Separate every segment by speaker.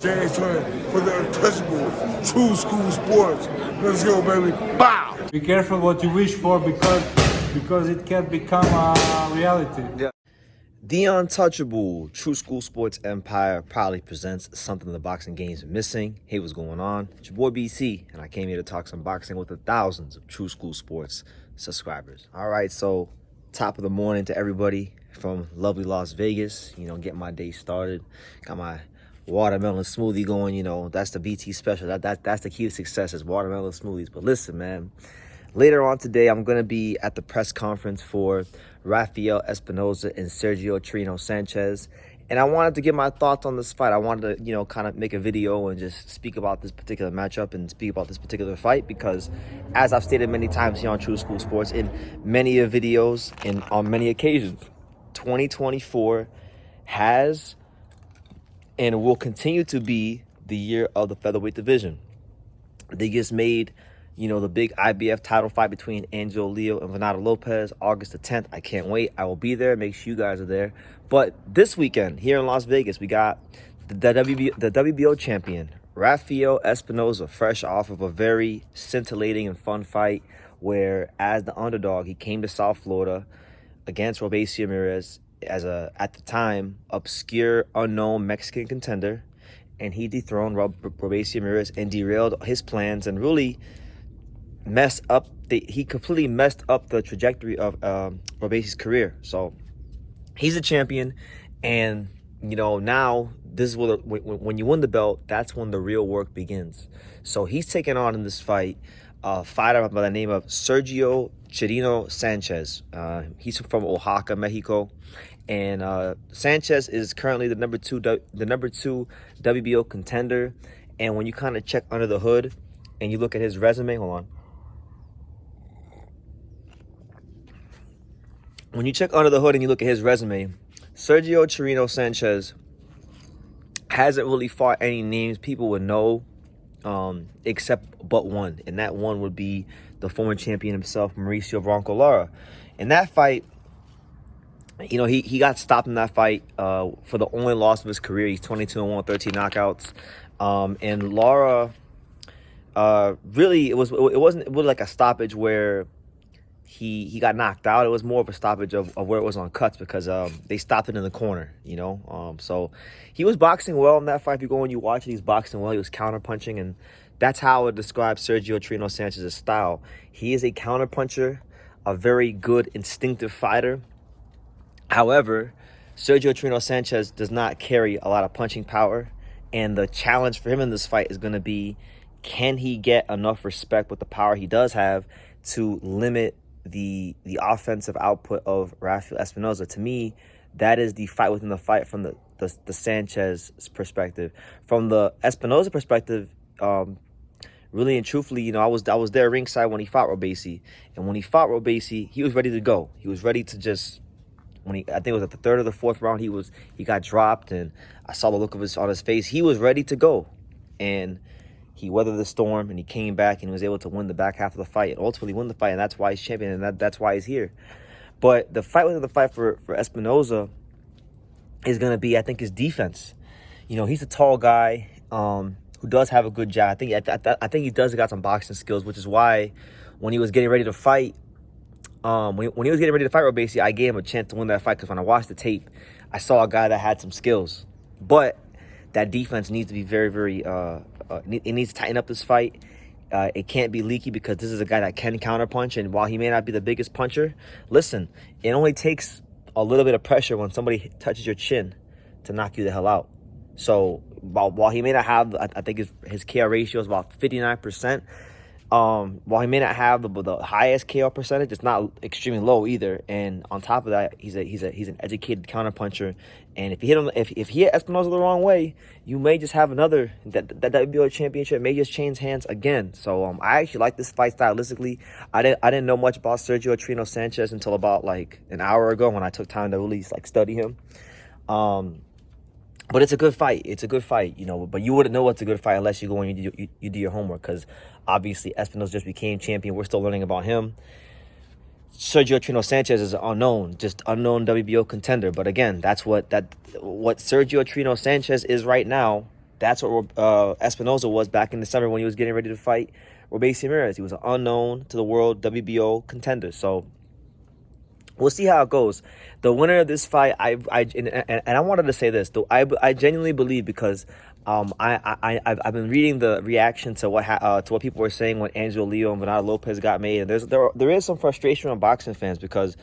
Speaker 1: James Turner for the untouchable true school sports. Let's go, baby. Bow!
Speaker 2: Be careful what you wish for because it can become a reality.
Speaker 3: Yeah. The untouchable True School Sports Empire proudly presents something the boxing game's missing. Hey, what's going on? It's your boy BC, and I came here to talk some boxing with the thousands of True School Sports subscribers. All right, so top of the morning to everybody from lovely Las Vegas. You know, getting my day started. Got my watermelon smoothie going. You know, that's the BT special. That's the key to success is watermelon smoothies. But listen, man. Later on today, I'm going to be at the press conference for Rafael Espinoza and Sergio Chirino Sanchez. And I wanted to give my thoughts on this fight. I wanted to, kind of make a video and just speak about this particular matchup and speak about this particular fight because, as I've stated many times here on True School Sports in many videos and on many occasions, 2024 has and will continue to be the year of the featherweight division. They just made the big IBF title fight between Angel Leo and Venado Lopez, August the 10th. I can't wait. I will be there. Make sure you guys are there. But this weekend here in Las Vegas, we got the WBO champion, Rafael Espinoza, fresh off of a very scintillating and fun fight where, as the underdog, he came to South Florida against Robeisy Ramirez as at the time, obscure, unknown Mexican contender. And he dethroned Robeisy Ramirez and derailed his plans and really he completely messed up the trajectory of Robeisy's career. So he's a champion, and now this is when you win the belt, that's when the real work begins. So he's taking on in this fight a fighter by the name of Sergio Chirino Sanchez. He's from Oaxaca, Mexico, and Sanchez is currently the number two WBO contender. And when you kind of check under the hood and you look at his resume, When you check under the hood and you look at his resume, Sergio Chirino Sanchez hasn't really fought any names people would know except but one. And that one would be the former champion himself, Mauricio Bronco Lara. In that fight, he got stopped in that fight for the only loss of his career. He's 22-1, 13 knockouts. And Lara, really, it wasn't like a stoppage where he got knocked out. It was more of a stoppage of where it was on cuts because they stopped it in the corner, So he was boxing well in that fight. If you go and you watch it, he's boxing well. He was counterpunching, and that's how it describes Sergio Chirino Sanchez's style. He is a counterpuncher, a very good instinctive fighter. However, Sergio Chirino Sanchez does not carry a lot of punching power, and the challenge for him in this fight is going to be, can he get enough respect with the power he does have to limit the offensive output of Rafael Espinoza? To me, that is the fight within the fight from the Sanchez perspective. From the Espinoza perspective, really and truthfully, I was there ringside when he fought Robeisy, and when he fought Robeisy, he was ready to go. He was ready to just, I think it was at the third or the fourth round, he got dropped, and I saw the look on his face. He was ready to go, and he weathered the storm, and he came back, and he was able to win the back half of the fight and ultimately win the fight, and that's why he's champion, and that's why he's here. But the fight within the fight for Espinoza is going to be, I think, his defense. He's a tall guy who does have a good jab. I think he does got some boxing skills, which is why when he was getting ready to fight, when he was getting ready to fight Robeisy, I gave him a chance to win that fight because when I watched the tape, I saw a guy that had some skills. But that defense needs to be very, very, it needs to tighten up this fight. It can't be leaky because this is a guy that can counterpunch. And while he may not be the biggest puncher, listen, it only takes a little bit of pressure when somebody touches your chin to knock you the hell out. So while he may not have, I think his KO ratio is about 59%. While he may not have the highest KO percentage, it's not extremely low either. And on top of that, he's an educated counterpuncher. And if he hit Espinoza the wrong way, you may just have another that WBO championship may just change hands again. So I actually like this fight stylistically. I didn't know much about Sergio Chirino Sanchez until about like an hour ago when I took time to really study him. But it's a good fight. It's a good fight, But you wouldn't know what's a good fight unless you go and you do your homework. Because obviously Espinoza just became champion. We're still learning about him. Sergio Chirino Sanchez is unknown, just unknown WBO contender. But again, that's what Sergio Chirino Sanchez is right now That's what Espinoza was back in December when he was getting ready to fight Robeisy Ramirez. He was an unknown to the world WBO contender. So we'll see how it goes. The winner of this fight, and I wanted to say this, though, I genuinely believe, because I've been reading the reaction to what people were saying when Angelo Leo and Bernardo Lopez got made, and there is some frustration on boxing fans because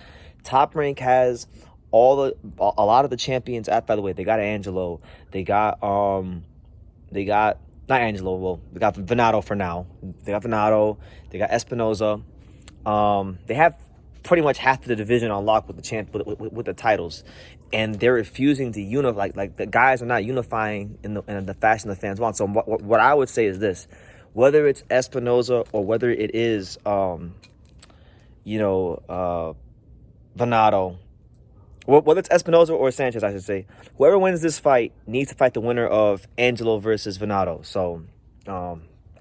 Speaker 3: Top Rank has a lot of the champions at featherweight. They got Angelo, they got not Angelo, well, they got Venado for now. They got Venado, they got Espinoza. They have pretty much half of the division on lock with the with the titles, and they're refusing to unify. Like the guys are not unifying in the fashion the fans want. So what I would say is this: whether it's Espinoza or whether it is Venado, whether it's Espinoza or Sanchez, I should say, whoever wins this fight needs to fight the winner of Angelo versus Venado. So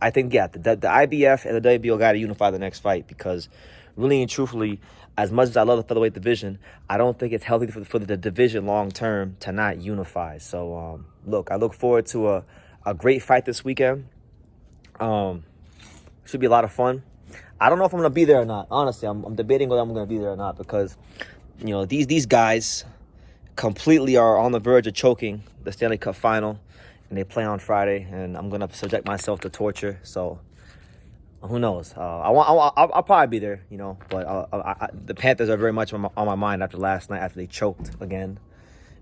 Speaker 3: I think, yeah, the IBF and the WBO got to unify the next fight, because really and truthfully, as much as I love the featherweight division, I don't think it's healthy for the division long term to not unify. So look, I look forward to a great fight this weekend. Should be a lot of fun. I don't know if I'm gonna be there or not. Honestly, I'm debating whether I'm gonna be there or not, because these guys completely are on the verge of choking the Stanley Cup final, and they play on Friday, and I'm gonna subject myself to torture. So who knows? I'll probably be there, but the Panthers are very much on my mind after last night, after they choked again,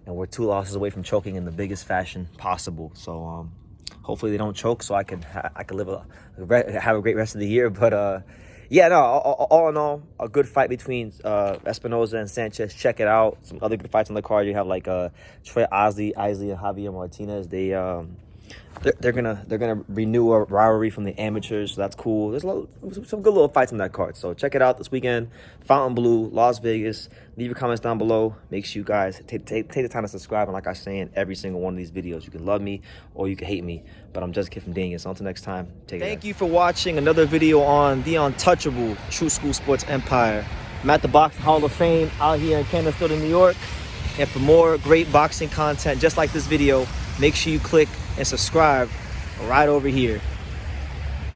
Speaker 3: and we're 2 losses away from choking in the biggest fashion possible. So hopefully they don't choke, so I can have a great rest of the year. But yeah, no, all in all, a good fight between Espinoza and Sanchez. Check it out. Some other good fights on the card. You have like Troy Isley and Javier Martinez. They're gonna renew a rivalry from the amateurs. So that's cool. There's some good little fights on that card. So check it out this weekend. Fontainebleau, Las Vegas. Leave your comments down below. Make sure you guys take the time to subscribe. And like I say in every single one of these videos, you can love me or you can hate me, but I'm just a kid from Daniel. So until next time, take care. Thank you for watching another video on the untouchable True School Sports Empire. I'm at the Boxing Hall of Fame out here in Canastota, New York. And for more great boxing content just like this video, make sure you click and subscribe right over here.